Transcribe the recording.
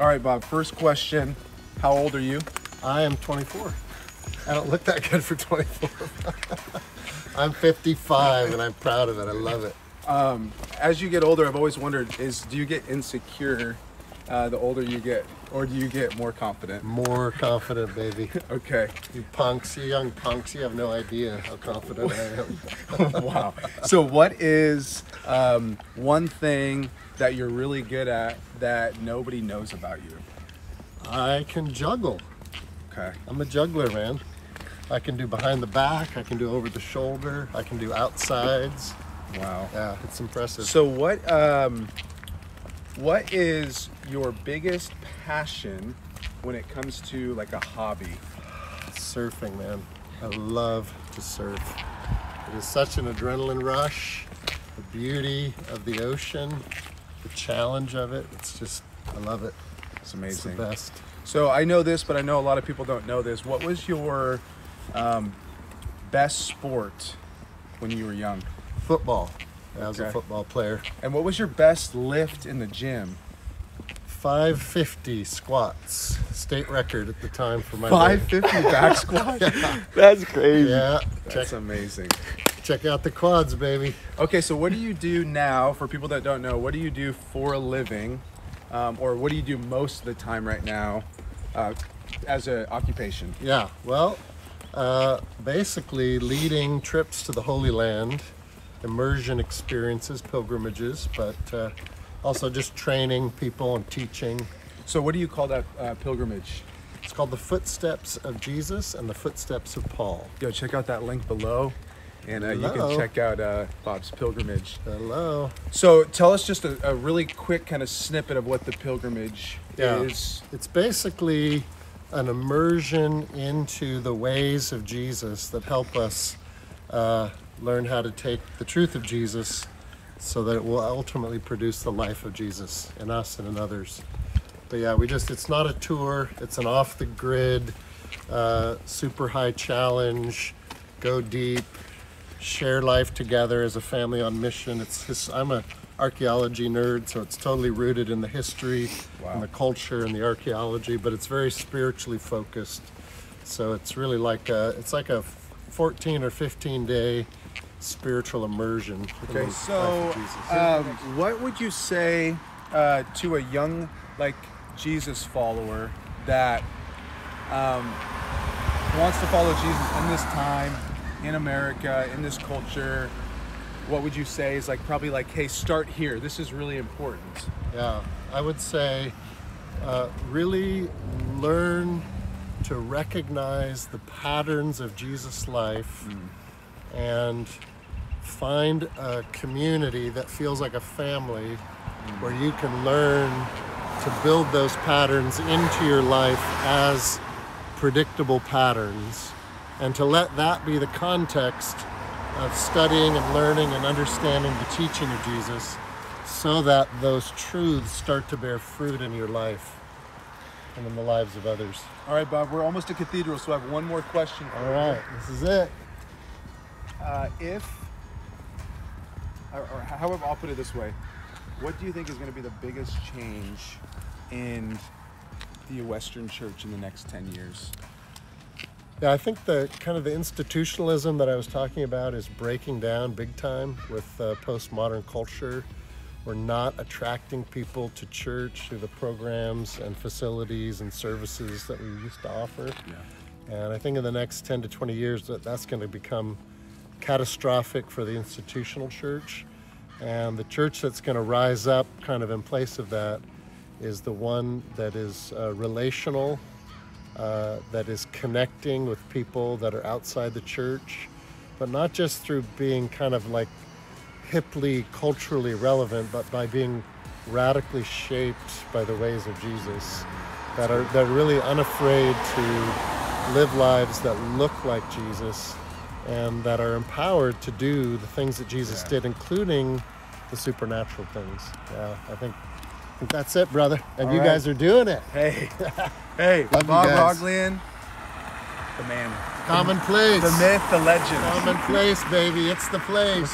right, Bob, first question. How old are you? I am 24. I don't look that good for 24. I'm 55 and I'm proud of it. I love it. As you get older, I've always wondered, do you get insecure the older you get, or do you get more confident? More confident, baby. Okay. You punks, you young punks, you have no idea how confident I am. Wow. So what is one thing that you're really good at that nobody knows about you? I can juggle. Okay. I'm a juggler, man. I can do behind the back, I can do over the shoulder, I can do outsides. Wow. Yeah, it's impressive. So what is your biggest passion when it comes to like a hobby? Surfing, man. I love to surf. It is such an adrenaline rush. The beauty of the ocean, the challenge of it. It's just, I love it. It's amazing. It's the best. So I know this, but I know a lot of people don't know this. What was your best sport when you were young? Football. I was a Okay. football player. And what was your best lift in the gym? 550 squats. State record at the time for my 550 back squat? Yeah. That's crazy. Yeah. That's amazing. Check out the quads, baby. Okay, so what do you do now, for people that don't know, what do you do for a living? Or what do you do most of the time right now as an occupation? Yeah, well, basically leading trips to the Holy Land, immersion experiences, pilgrimages, but also just training people and teaching. So what do you call that pilgrimage? It's called the Footsteps of Jesus and the Footsteps of Paul. Yo, check out that link below, and you can Hello. check out Bob's pilgrimage. Hello. So tell us just a really quick kind of snippet of what the pilgrimage is. It's basically an immersion into the ways of Jesus that help us learn how to take the truth of Jesus so that it will ultimately produce the life of Jesus in us and in others. But yeah, it's not a tour, it's an off the grid, super high challenge, go deep, share life together as a family on mission. I'm an archaeology nerd, so it's totally rooted in the history and the culture and the archaeology, but it's very spiritually focused. So it's really like a 14 or 15 day spiritual immersion. Okay, so what would you say to a young Jesus follower that wants to follow Jesus in this time, in America, in this culture? What would you say is probably hey, start here. This is really important. Yeah, I would say really learn to recognize the patterns of Jesus' life and find a community that feels like a family where you can learn to build those patterns into your life as predictable patterns, and to let that be the context of studying and learning and understanding the teaching of Jesus, so that those truths start to bear fruit in your life and in the lives of others. All right, Bob, we're almost to Cathedral, so I have one more question for All right, this is it. However, I'll put it this way. What do you think is going to be the biggest change in the Western Church in the next 10 years? Yeah, I think the institutionalism that I was talking about is breaking down big time with postmodern culture. We're not attracting people to church through the programs and facilities and services that we used to offer. Yeah. And I think in the next 10 to 20 years that's going to become catastrophic for the institutional church. And the church that's going to rise up in place of that is the one that is relational, that is connecting with people that are outside the church, but not just through being hipply, culturally relevant, but by being radically shaped by the ways of Jesus, that are really unafraid to live lives that look like Jesus and that are empowered to do the things that Jesus did, including the supernatural things. Yeah, I think that's it, brother. And you guys are doing it. Hey, hey, Love Bob you guys. Rognlien, the man. Commonplace. The myth, the legend. Commonplace, baby. It's the place.